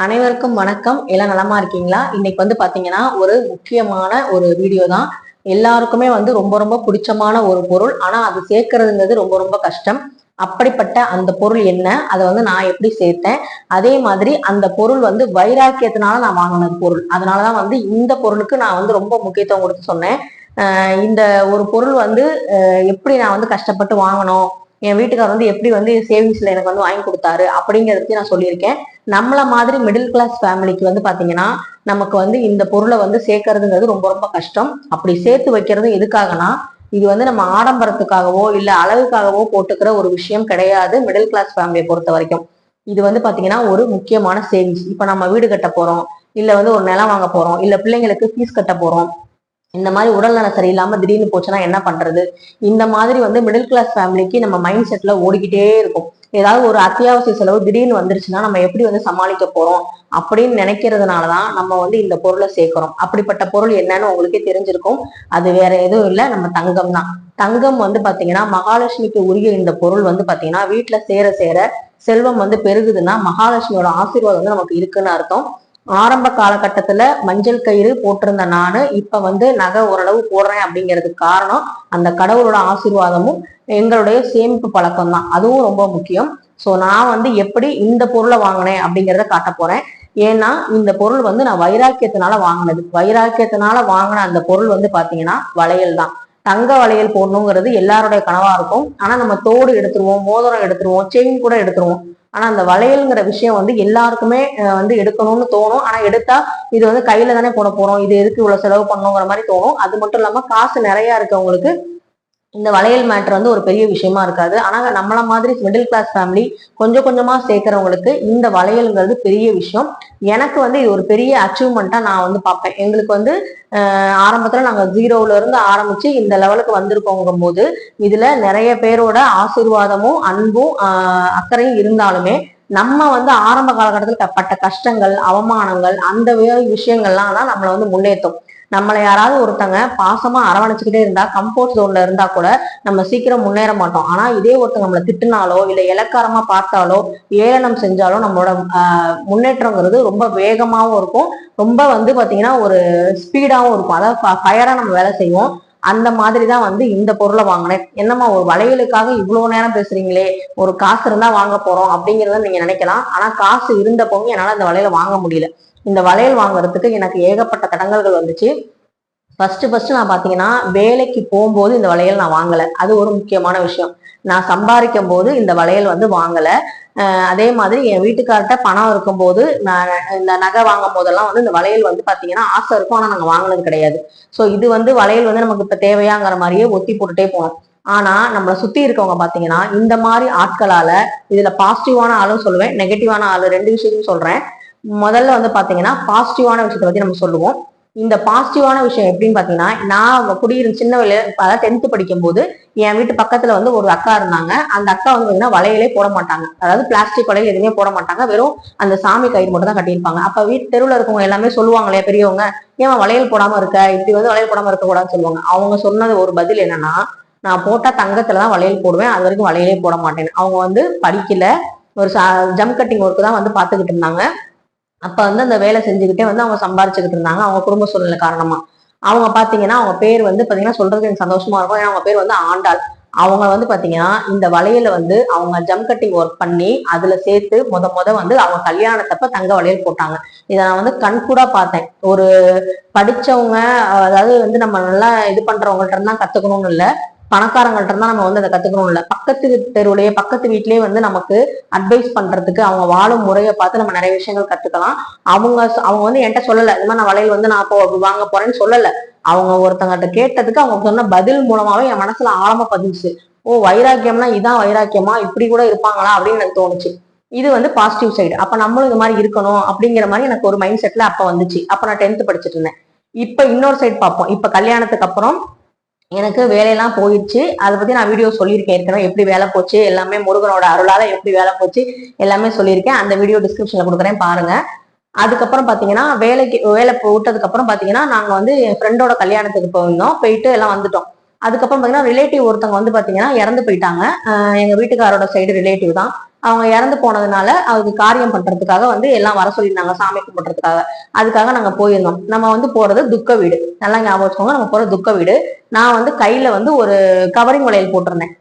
அனைவருக்கும் வணக்கம். எல்லாம் நலமா இருக்கீங்களா? இன்னைக்கு பாத்தீங்கன்னா ஒரு முக்கியமான ஒரு வீடியோ தான். எல்லாருக்குமே ரொம்ப ரொம்ப பிடிச்சமான ஒரு பொருள். ஆனா அது சேர்க்கறதுங்கிறது ரொம்ப ரொம்ப கஷ்டம். அப்படிப்பட்ட அந்த பொருள் என்ன, அதை நான் எப்படி சேர்த்தேன், அதே மாதிரி அந்த பொருள் வைராக்கியத்தினால நான் வாங்கினது பொருள். அதனாலதான் இந்த பொருளுக்கு நான் ரொம்ப முக்கியத்துவம் கொடுத்து சொன்னேன். இந்த ஒரு பொருள் எப்படி நான் கஷ்டப்பட்டு வாங்கணும், என் வீட்டுக்கார் எப்படி சேவிங்ஸ்ல எனக்கு வாங்கி கொடுத்தாரு அப்படிங்கிறத நான் சொல்லியிருக்கேன். நம்மள மாதிரி மிடில் கிளாஸ் ஃபேமிலிக்கு பாத்தீங்கன்னா நமக்கு இந்த பொருளை சேர்க்கறதுங்கிறது ரொம்ப ரொம்ப கஷ்டம். அப்படி சேர்த்து வைக்கிறது எதுக்காகனா, இது நம்ம ஆடம்பரத்துக்காகவோ இல்ல அழகுக்காகவோ போட்டுக்கிற ஒரு விஷயம் கிடையாது. மிடில் கிளாஸ் ஃபேமிலியை பொறுத்த வரைக்கும் இது பாத்தீங்கன்னா ஒரு முக்கியமான சேவிங்ஸ். இப்ப நம்ம வீடு கட்ட போறோம், இல்ல ஒரு நிலம் வாங்க போறோம், இல்ல பிள்ளைங்களுக்கு ஃபீஸ் கட்ட போறோம், இந்த மாதிரி உடல்நலம் சரியில்லாம திடீர்னு போச்சுன்னா என்ன பண்றது, இந்த மாதிரி மிடில் கிளாஸ் ஃபேமிலிக்கு நம்ம மைண்ட் செட்ல ஓடிக்கிட்டே இருக்கும். ஏதாவது ஒரு அத்தியாவசிய செலவு திடீர்னு வந்துருச்சுன்னா நம்ம எப்படி சமாளிக்க போறோம் அப்படின்னு நினைக்கிறதுனாலதான் நம்ம இந்த பொருளை சேர்க்கிறோம். அப்படிப்பட்ட பொருள் என்னன்னு உங்களுக்கே தெரிஞ்சிருக்கும். அது வேற எதுவும் இல்லை, நம்ம தங்கம் தான். தங்கம் பாத்தீங்கன்னா மகாலட்சுமிக்கு உரிய இந்த பொருள் பாத்தீங்கன்னா வீட்டுல சேர சேர செல்வம் பெருகுதுன்னா மகாலட்சுமியோட ஆசீர்வாதம் நமக்கு இருக்குன்னு அர்த்தம். ஆரம்ப காலகட்டத்துல மஞ்சள் கயிறு போட்டிருந்த நானு இப்ப நகை ஓரளவு போடுறேன் அப்படிங்கிறதுக்கு காரணம் அந்த கடவுளோட ஆசீர்வாதமும் எங்களுடைய சேமிப்பு பழக்கம் தான். அதுவும் ரொம்ப முக்கியம். சோ நான் எப்படி இந்த பொருளை வாங்கினேன் அப்படிங்கிறத காட்ட போறேன். ஏன்னா இந்த பொருள் நான் வைராக்கியத்தினால வாங்கினது. வைராக்கியத்தினால வாங்கின அந்த பொருள் பாத்தீங்கன்னா வளையல் தான். தங்க வளையல் போடணுங்கிறது எல்லாருடைய கனவா இருக்கும். ஆனா நம்ம தோடு எடுத்துருவோம், மோதிரம் எடுத்துருவோம், செயின் கூட எடுத்துருவோம். ஆனா அந்த வளையல்ங்கிற விஷயம் எல்லாருக்குமே எடுக்கணும்னு தோணும். ஆனா எடுத்தா இது கையில தானே போட போறோம், இது எதுக்கு இவ்வளவு செலவு பண்ணணுங்கிற மாதிரி தோணும். அது மட்டும் இல்லாம காசு நிறைய இருக்கவங்களுக்கு இந்த வளையல் மேட்டர் ஒரு பெரிய விஷயமா இருக்காது. ஆனா நம்மள மாதிரி மிடில் கிளாஸ் ஃபேமிலி கொஞ்சம் கொஞ்சமா சேர்க்கிறவங்களுக்கு இந்த வளையல்ங்கிறது பெரிய விஷயம். எனக்கு இது ஒரு பெரிய அச்சீவ்மெண்ட்டா நான் பார்ப்பேன். எங்களுக்கு ஆரம்பத்துல நாங்க ஜீரோல இருந்து ஆரம்பிச்சு இந்த லெவலுக்கு வந்திருக்கோங்கும் போது இதுல நிறைய பேரோட ஆசீர்வாதமும் அன்பும் அக்கறையும் இருந்தாலுமே நம்ம ஆரம்ப காலகட்டத்தில் பட்ட கஷ்டங்கள், அவமானங்கள், அந்த விஷயங்கள்லாம் தான் நம்மளை முன்னேற்றும். நம்மளை யாராவது ஒருத்தங்க பாசமா அரவணைச்சுக்கிட்டே இருந்தா, கம்ஃபோர்ட் ஜோன்ல இருந்தா கூட நம்ம சீக்கிரம் முன்னேற மாட்டோம். ஆனா இதே ஒருத்தங்க நம்மளை திட்டுனாலோ இல்ல இலக்காரமா பார்த்தாலோ ஏளனம் செஞ்சாலோ நம்மளோட முன்னேற்றங்கிறது ரொம்ப வேகமாவும் இருக்கும். ரொம்ப பாத்தீங்கன்னா ஒரு ஸ்பீடாவும் இருக்கும். அதாவது ஃபயரா நம்ம வேலை செய்வோம். அந்த மாதிரிதான் இந்த பொருளை வாங்கினேன். என்னம்மா ஒரு வளையலுக்காக இவ்வளவு நேரம் பேசுறீங்களே, ஒரு காசு இருந்தா வாங்க போறோம் அப்படிங்கிறத நீங்க நினைக்கலாம். ஆனா காசு இருந்தப்பவும் என்னால அந்த வளையலை வாங்க முடியல. இந்த வளையல் வாங்குறதுக்கு எனக்கு ஏகப்பட்ட தடங்கல்கள் வந்துச்சு. ஃபர்ஸ்ட் நான் பாத்தீங்கன்னா வேலைக்கு போகும்போது இந்த வளையல் நான் வாங்கல. அது ஒரு முக்கியமான விஷயம். நான் சம்பாதிக்கும் போது இந்த வளையல் வாங்கல. அதே மாதிரி என் வீட்டுக்கார்ட்ட பணம் இருக்கும்போது நான் இந்த நகை வாங்கும் போதெல்லாம் இந்த வளையல் பாத்தீங்கன்னா ஆசை இருக்கும். ஆனா நாங்க வாங்கினது கிடையாது. சோ இது வளையல் நமக்கு இப்ப தேவையாங்கிற மாதிரியே ஒத்தி போட்டுட்டே போனோம். ஆனா நம்மளை சுத்தி இருக்கவங்க பாத்தீங்கன்னா இந்த மாதிரி ஆட்களால, இதுல பாசிட்டிவான ஆளும் சொல்லுவேன், நெகட்டிவான ஆளு, ரெண்டு விஷயத்தையும் சொல்றேன். முதல்ல பாத்தீங்கன்னா பாசிட்டிவான விஷயத்தை பத்தி நம்ம சொல்லுவோம். இந்த பாசிட்டிவான விஷயம் எப்படின்னு பாத்தீங்கன்னா, நான் சின்ன வயல அதாவது 10th படிக்கும் போது என் வீட்டு பக்கத்துல ஒரு அக்கா இருந்தாங்க. அந்த அக்கா பாத்தீங்கன்னா வளையலே போட மாட்டாங்க. அதாவது பிளாஸ்டிக் வளையல் எதுவுமே போட மாட்டாங்க. வெறும் அந்த சாமி கயிறு மட்டும் தான் கட்டியிருப்பாங்க. அப்ப வீட்டு தெருவுல இருக்கவங்க எல்லாமே சொல்லுவாங்க இல்லையா பெரியவங்க, ஏன் வளையல் போடாம இருக்க, இப்படி வளையல் போடாம இருக்க கூடாதுன்னு சொல்லுவாங்க. அவங்க சொன்னது ஒரு பதில் என்னன்னா, நான் போட்டா தங்கத்துலதான் வளையல் போடுவேன், அது வரைக்கும் வளையலே போட மாட்டேன். அவங்க படிக்கல, ஒரு ஜம் கட்டிங் ஒர்க்கு தான் பாத்துக்கிட்டு இருந்தாங்க. அப்ப அந்த வேலை செஞ்சுக்கிட்டே அவங்க சம்பாரிச்சுக்கிட்டு இருந்தாங்க. அவங்க குடும்ப சூழ்நிலை காரணமா அவங்க பாத்தீங்கன்னா, அவங்க பேர் பாத்தீங்கன்னா சொல்றதுக்கு எனக்கு சந்தோஷமா இருக்கும். ஏன்னா அவங்க பேர் ஆண்டாள். அவங்க பாத்தீங்கன்னா இந்த வளையல அவங்க ஜம் கட்டிங் ஒர்க் பண்ணி அதுல சேர்த்து முத அவங்க கல்யாணத்தப்ப தங்க வளையல் போட்டாங்க. இதை நான் கண்கூடா பார்த்தேன். ஒரு படிச்சவங்க, அதாவது நம்ம நல்லா இது பண்றவங்கள்ட்ட இருந்தா கத்துக்கணும்னு இல்லை, பணக்காரங்கள்ட்ட இருந்தா நம்ம அதை கத்துக்கணும் இல்லை, பக்கத்து தெருவுலயே பக்கத்து வீட்லயே நமக்கு அட்வைஸ் பண்றதுக்கு அவங்க வாழும் முறையை பார்த்து நம்ம நிறைய விஷயங்கள் கத்துக்கலாம். அவங்க அவங்க என்கிட்ட சொல்லல, இந்த மாதிரி நான் வளையல் நான் அப்போ வாங்க போறேன்னு சொல்லல. அவங்க ஒருத்தங்கிட்ட கேட்டதுக்கு அவங்க சொன்ன பதில் மூலமாவே என் மனசுல ஆழமா பதிஞ்சுச்சு. ஓ, வைராக்கியம்னா இதான் வைராக்கியமா, இப்படி கூட இருப்பாங்களா அப்படின்னு எனக்கு தோணுச்சு. இது பாசிட்டிவ் சைடு. அப்ப நம்மளும் இந்த மாதிரி இருக்கணும் அப்படிங்கிற மாதிரி எனக்கு ஒரு மைண்ட் செட்ல அப்ப வந்துச்சு. அப்ப நான் 10th படிச்சுட்டு இருந்தேன். இப்ப இன்னொரு சைடு பார்ப்போம். இப்ப கல்யாணத்துக்கு அப்புறம் எனக்கு வேலையெல்லாம் போயிடுச்சு. அதை பத்தி நான் வீடியோ சொல்லியிருக்கேன் ஏற்கனவே, எப்படி வேலை போச்சு எல்லாமே, முருகனோட அருளால எப்படி வேலை போச்சு எல்லாமே சொல்லியிருக்கேன். அந்த வீடியோ டிஸ்கிரிப்ஷன்ல கொடுக்குறேன், பாருங்க. அதுக்கப்புறம் பாத்தீங்கன்னா வேலை விட்டதுக்கு அப்புறம் பாத்தீங்கன்னா நாங்க என் ஃப்ரெண்டோட கல்யாணத்துக்கு போயிருந்தோம். போயிட்டு எல்லாம் வந்துட்டோம். அதுக்கப்புறம் பாத்தீங்கன்னா ரிலேட்டிவ் ஒருத்தவங்க பாத்தீங்கன்னா இறந்து போயிட்டாங்க. எங்க வீட்டுக்காரோட சைடு ரிலேட்டிவ் தான். அவங்க இறந்து போனதுனால அதுக்கு காரியம் பண்றதுக்காக வந்து எல்லாம் வர சொல்லியிருந்தாங்க சாமி கும்பிட்றதுக்காக. அதுக்காக நாங்க போயிருந்தோம். நம்ம வந்து போறது துக்க வீடு, நல்லா ஞாபகம் வச்சுக்கோங்க, நம்ம போறது துக்க வீடு. நான் வந்து கையில வந்து ஒரு கவரிங் வளையல் போட்டிருந்தேன்,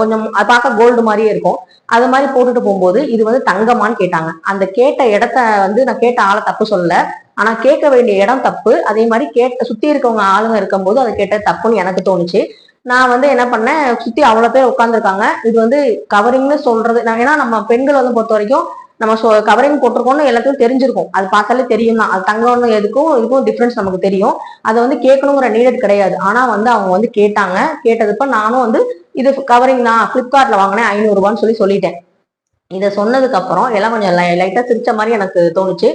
கொஞ்சம் அது பார்க்க கோல்டு மாதிரியே இருக்கும். அது மாதிரி போட்டுட்டு போகும்போது இது வந்து தங்கமான்னு கேட்டாங்க. அந்த கேட்ட இடத்த வந்து நான் கேட்ட ஆளை தப்பு சொல்லல, ஆனா கேட்க வேண்டிய இடம் தப்பு. அதே மாதிரி சுத்தி இருக்கவங்க ஆளுங்க இருக்கும்போது அதை கேட்ட தப்புன்னு எனக்கு தோணுச்சு. நான் வந்து என்ன பண்ணேன், சுத்தி அவ்வளவு பேர் உட்காந்துருக்காங்க. இது வந்து கவரிங்னு சொல்றது, ஏன்னா நம்ம பெண்கள் வந்து பொறுத்த வரைக்கும் நம்ம கவரிங் போட்டிருக்கோம்னு எல்லாத்துக்கும் தெரிஞ்சிருக்கும். அது பார்த்தாலே தெரியும் தான், அது தங்கம்னு எதுக்கும் இதுக்கும் டிஃபரன்ஸ் நமக்கு தெரியும். அதை வந்து கேட்கணுங்கிற நீடட் கிடையாது. ஆனா வந்து அவங்க வந்து கேட்டாங்க. கேட்டதுப்ப நானும் வந்து இது கவரிங் தான், பிளிப்கார்ட்ல வாங்கினேன் 500 ரூபான்னு சொல்லிட்டேன். இதை சொன்னதுக்கு அப்புறம் எல்லாம் கொஞ்சம் லைட்டா சிரிச்ச மாதிரி எனக்கு தோணுச்சு.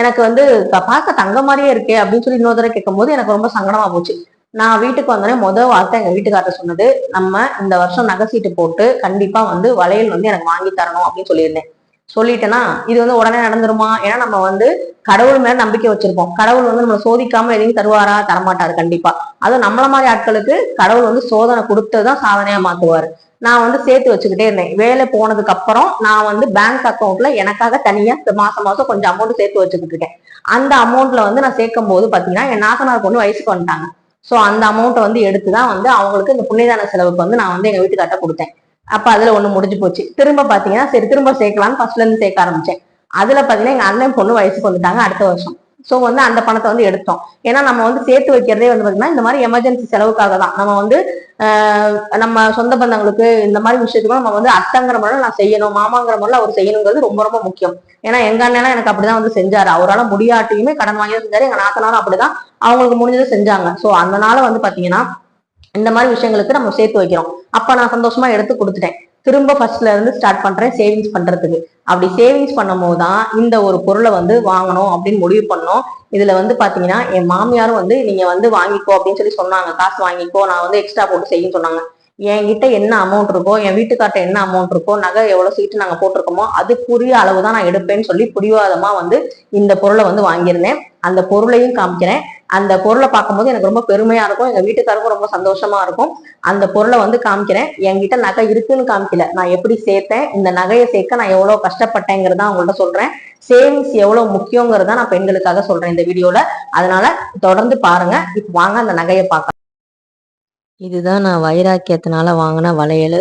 எனக்கு வந்து பார்க்க தங்க மாதிரியே இருக்கே அப்படின்னு சொல்லி இன்னொரு தடவை கேட்கும் போது எனக்கு ரொம்ப சங்கடமா போச்சு. நான் வீட்டுக்கு வந்தோடனே முதல் வார்த்தை எங்க வீட்டுக்காரர் சொன்னது, நம்ம இந்த வருஷம் நகை சீட்டு போட்டு கண்டிப்பா வந்து வளையல் வந்து எனக்கு வாங்கி தரணும் அப்படின்னு சொல்லியிருந்தேன். சொல்லிட்டேன்னா இது வந்து உடனே நடந்துருமா? ஏன்னா நம்ம வந்து கடவுள் மேல நம்பிக்கை வச்சிருப்போம். கடவுள் வந்து நம்மளை சோதிக்காம எதையும் தருவாரா? தரமாட்டாரு கண்டிப்பா. அதுவும் நம்மள மாதிரி ஆட்களுக்கு கடவுள் வந்து சோதனை கொடுத்துதான் சாதனையா மாத்துவாரு. நான் வந்து சேர்த்து வச்சுக்கிட்டே இருந்தேன். வேலை போனதுக்கு அப்புறம் நான் வந்து பேங்க் அக்கௌண்ட்ல எனக்காக தனியா மாசம் மாசம் கொஞ்சம் அமௌண்ட் சேர்த்து வச்சுக்கிட்டு இருக்கேன். அந்த அமௌண்ட்ல வந்து நான் சேர்க்கும் போது பாத்தீங்கன்னா என் நாத்தனார் பொண்ணு வயசுக்கு வந்துட்டாங்க. சோ அந்த அமௌண்ட்டை வந்து எடுத்துதான் வந்து அவங்களுக்கு இந்த புண்ணியதான செலவுக்கு வந்து நான் வந்து எங்க வீட்டுக்கார்ட்ட கொடுத்தேன். அப்ப அதுல ஒண்ணு முடிஞ்சு போச்சு. திரும்ப பாத்தீங்கன்னா சரி திரும்ப சேர்க்கலாம்னு ஃபர்ஸ்ட்ல இருந்து சேர்க்க ஆரம்பிச்சேன். அதுல பாத்தீங்கன்னா எங்க அண்ணன் பொண்ணு வயசுக்கு வந்துட்டாங்க அடுத்த வருஷம். சோ வந்து அந்த பணத்தை வந்து எடுத்தோம். ஏன்னா நம்ம வந்து சேர்த்து வைக்கிறதே வந்து பாத்தீங்கன்னா இந்த மாதிரி எமர்ஜென்சி செலவுக்காக தான். நம்ம வந்து நம்ம சொந்த பந்தங்களுக்கு இந்த மாதிரி விஷயத்துக்கும் நம்ம வந்து அத்தங்கிற முறையில் நான் செய்யணும், மாமாங்கிற முறையில் அவர் செய்யணுங்கிறது ரொம்ப ரொம்ப முக்கியம். ஏன்னா எங்க அண்ணனா எனக்கு அப்படிதான் வந்து செஞ்சாரு. அவரால் முடியாட்டியுமே கடன் வாங்கி செஞ்சாரு. எங்க நாத்தனாரும் அப்படிதான் அவங்களுக்கு முடிஞ்சதை செஞ்சாங்க. சோ அதனால வந்து பாத்தீங்கன்னா இந்த மாதிரி விஷயங்களுக்கு நம்ம சேர்த்து வைக்கிறோம். அப்ப நான் சந்தோஷமா எடுத்து கொடுத்துட்டேன். திரும்ப ஃபர்ஸ்ட்ல இருந்து ஸ்டார்ட் பண்றேன் சேவிங்ஸ் பண்றதுக்கு. அப்படி சேவிங்ஸ் பண்ணும் போதுதான் இந்த ஒரு பொருளை வந்து வாங்கணும் அப்படின்னு முடிவு பண்ணோம். இதுல வந்து பாத்தீங்கன்னா என் மாமியாரும் வந்து நீங்க வந்து வாங்கிக்கோ அப்படின்னு சொல்லி சொன்னாங்க. காசு வாங்கிக்கோ, நான் வந்து எக்ஸ்ட்ரா போட்டு செய்யும் சொன்னாங்க. என்கிட்ட என்ன அமௌண்ட் இருக்கோ, என் வீட்டுக்கார்ட்ட என்ன அமௌண்ட் இருக்கோ, நகை எவ்வளவு சீட்டு நாங்க போட்டிருக்கோமோ அதுக்குரிய அளவுதான் நான் எடுப்பேன்னு சொல்லி புடிவாதமா வந்து இந்த பொருளை வந்து வாங்கியிருந்தேன். அந்த பொருளையும் காமிக்கிறேன். அந்த பொருளை பார்க்கும்போது எனக்கு ரொம்ப பெருமையா இருக்கும், எங்க வீட்டுக்காருக்கும் ரொம்ப சந்தோஷமா இருக்கும். அந்த பொருளை வந்து காமிக்கிறேன். என்கிட்ட நகை இருக்குன்னு காமிக்கல, நான் எப்படி சேர்த்தேன், இந்த நகையை சேர்க்க நான் எவ்வளவு கஷ்டப்பட்டேங்கிறதா உங்கள்ட்ட சொல்றேன். சேவிங்ஸ் எவ்வளவு முக்கியங்கிறதா நான் பெண்களுக்காக சொல்றேன் இந்த வீடியோல. அதனால தொடர்ந்து பாருங்க. இப்ப வாங்க அந்த நகையை பார்க்கலாம். இதுதான் நான் வைராக்கியத்தினால வாங்கின வளையல்.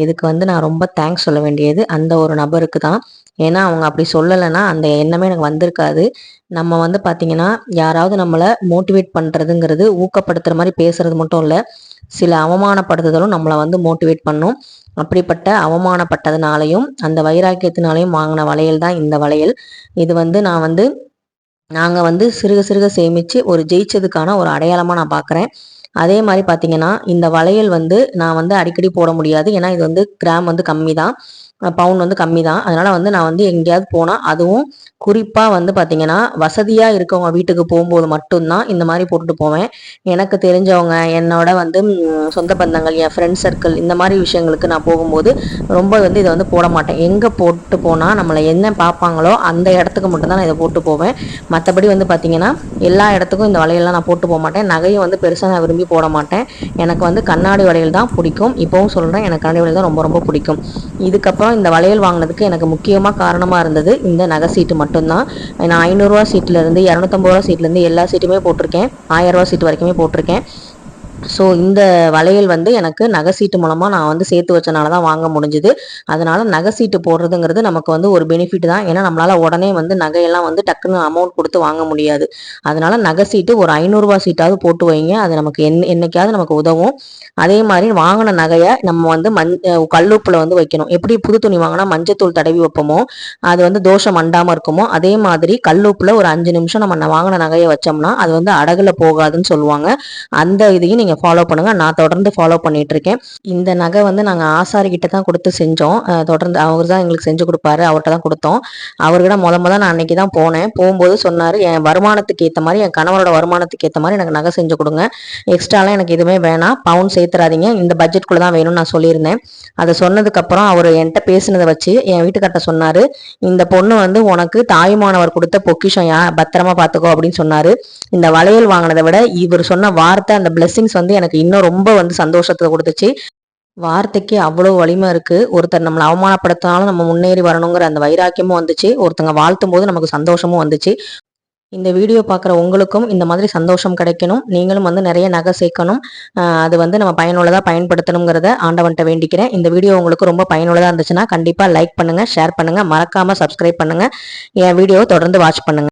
இதுக்கு வந்து நான் ரொம்ப தேங்க்ஸ் சொல்ல வேண்டியது அந்த ஒரு நபருக்கு தான். ஏன்னா அவங்க அப்படி சொல்லலைன்னா அந்த எண்ணமே எனக்கு வந்திருக்காது. நம்ம வந்து பார்த்தீங்கன்னா யாராவது நம்மளை மோட்டிவேட் பண்ணுறதுங்கிறது ஊக்கப்படுத்துகிற மாதிரி பேசுறது மட்டும் இல்லை, சில அவமானப்படுத்துதலும் நம்மளை வந்து மோட்டிவேட் பண்ணும். அப்படிப்பட்ட அவமானப்பட்டதுனாலையும் அந்த வைராக்கியத்தினாலையும் வாங்கின வளையல் தான் இந்த வளையல். இது வந்து நாங்கள் வந்து சிறுக சிறுக சேமித்து ஒரு ஜெயிச்சதுக்கான ஒரு அடையாளமாக நான் பார்க்குறேன். அதே மாதிரி பார்த்தீங்கன்னா இந்த வளையல் வந்து நான் வந்து அடிக்கடி போட முடியாது. ஏன்னா இது வந்து கிராம் வந்து கம்மி தான், பவுன் வந்து கம்மி தான். அதனால வந்து நான் வந்து எங்கேயாவது போனால், அதுவும் குறிப்பாக வந்து பார்த்தீங்கன்னா வசதியாக இருக்கவங்க வீட்டுக்கு போகும்போது மட்டும்தான் இந்த மாதிரி போட்டுட்டு போவேன். எனக்கு தெரிஞ்சவங்க, என்னோட வந்து சொந்த பந்தங்கள், என் ஃப்ரெண்ட் சர்க்கிள், இந்த மாதிரி விஷயங்களுக்கு நான் போகும்போது ரொம்ப வந்து இதை வந்து போட மாட்டேன். எங்கே போட்டு போனால் நம்மளை என்ன பார்ப்பாங்களோ அந்த இடத்துக்கு மட்டும்தான் நான் இதை போட்டு போவேன். மற்றபடி வந்து பார்த்தீங்கன்னா எல்லா இடத்துக்கும் இந்த வளையல்லாம் நான் போட்டு போக மாட்டேன். நகையும் வந்து பெருசாக நான் விரும்பி போட மாட்டேன். எனக்கு வந்து கண்ணாடி வளையல் தான் பிடிக்கும். இப்போவும் சொல்கிறேன், எனக்கு கண்ணாடி வளையல் தான் ரொம்ப ரொம்ப பிடிக்கும். இதுக்கப்புறம் இந்த வளையல் வாங்கினதுக்கு எனக்கு முக்கியமாக காரணமாக இருந்தது இந்த நகை சீட்டு மட்டும்தான். நான் 500 ரூபா சீட்லேருந்து 250 ரூபா சீட்லேருந்து எல்லா சீட்டுமே போட்டிருக்கேன். 1000 ரூபா சீட்டு வரைக்குமே போட்டிருக்கேன். ஸோ இந்த வளையல் வந்து எனக்கு நகை சீட்டு மூலமாக நான் வந்து சேர்த்து வச்சனால தான் வாங்க முடிஞ்சுது. அதனால நகை சீட்டு போடுறதுங்கிறது நமக்கு வந்து ஒரு பெனிஃபிட் தான். ஏன்னா நம்மளால உடனே வந்து நகையெல்லாம் வந்து டக்குன்னு அமௌண்ட் கொடுத்து வாங்க முடியாது. அதனால நகை சீட்டு ஒரு 500 ரூபா சீட்டாவது போட்டு வைங்க, அது நமக்கு என்னைக்காவது நமக்கு உதவும். அதே மாதிரி வாங்கின நகையை நம்ம வந்து கல்லுப்புல வந்து வைக்கணும். எப்படி புது துணி வாங்கினா மஞ்சத்தூள் தடவி வைப்போமோ, அது வந்து தோஷம் அண்டாமல் இருக்குமோ, அதே மாதிரி கல்லுப்புல ஒரு 5 நிமிஷம் நம்ம வாங்கின நகையை வச்சோம்னா அது வந்து அடகுல போகாதுன்னு சொல்லுவாங்க. அந்த இதையும் நீங்க ஃபாலோ பண்ணுங்க. நான் தொடர்ந்து ஃபாலோ பண்ணிட்டு இருக்கேன். இந்த நகை வந்து நாங்கள் ஆசாரி கிட்ட தான் கொடுத்து செஞ்சோம். தொடர்ந்து அவர் தான் எங்களுக்கு செஞ்சு கொடுப்பாரு, அவர்கிட்ட தான் கொடுத்தோம். அவர்கிட்ட முதல்ல நான் அன்னைக்கு தான் போனேன். போகும்போது சொன்னார், என் வருமானத்துக்கு ஏற்ற மாதிரி, என் கணவரோட வருமானத்துக்கு ஏற்ற மாதிரி எனக்கு நகை செஞ்சு கொடுங்க, எக்ஸ்ட்ராலாம் எனக்கு எதுவுமே வேணாம், பவுன் சேர்த்துறாதீங்க, இந்த பட்ஜெட்குள்ளே தான் வேணும்னு நான் சொல்லியிருந்தேன். அதை சொன்னதுக்கப்புறம் அவர் என்கிட்ட பேசினதை வச்சு என் வீட்டுக்கார்ட்ட சொன்னார், இந்த பொண்ணு வந்து உனக்கு தாயுமானவர் கொடுத்த பொக்கிஷம், பத்திரமா பார்த்துக்கோ அப்படின்னு சொன்னார். இந்த வளையல் வாங்கினதை விட இவர் சொன்ன வார்த்தை, அந்த பிளெஸிங்ஸ் வந்து எனக்கு இன்னும் ரொம்ப வந்து சந்தோஷத்தை கொடுத்துச்சு. வார்த்தைக்கு அவ்வளோ வலிமை இருக்கு. ஒருத்தர் நம்மளை அவமானப்படுத்தினாலும் நம்ம முன்னேறி வரணுங்கிற அந்த வைராக்கியமும் வந்துச்சு. ஒருத்தங்க வாழ்த்தும் போது நமக்கு சந்தோஷமும் வந்துச்சு. இந்த வீடியோ பார்க்குற உங்களுக்கும் இந்த மாதிரி சந்தோஷம் கிடைக்கணும், நீங்களும் வந்து நிறைய நகை சேர்க்கணும், அது வந்து நம்ம பயனுள்ளதாக பயன்படுத்தணுங்கிறத ஆண்டவன்கிட்ட வேண்டிக்கிறேன். இந்த வீடியோ உங்களுக்கு ரொம்ப பயனுள்ளதாக இருந்துச்சுன்னா கண்டிப்பாக லைக் பண்ணுங்கள், ஷேர் பண்ணுங்கள், மறக்காமல் சப்ஸ்கிரைப் பண்ணுங்கள். என் வீடியோவை தொடர்ந்து வாட்ச் பண்ணுங்கள்.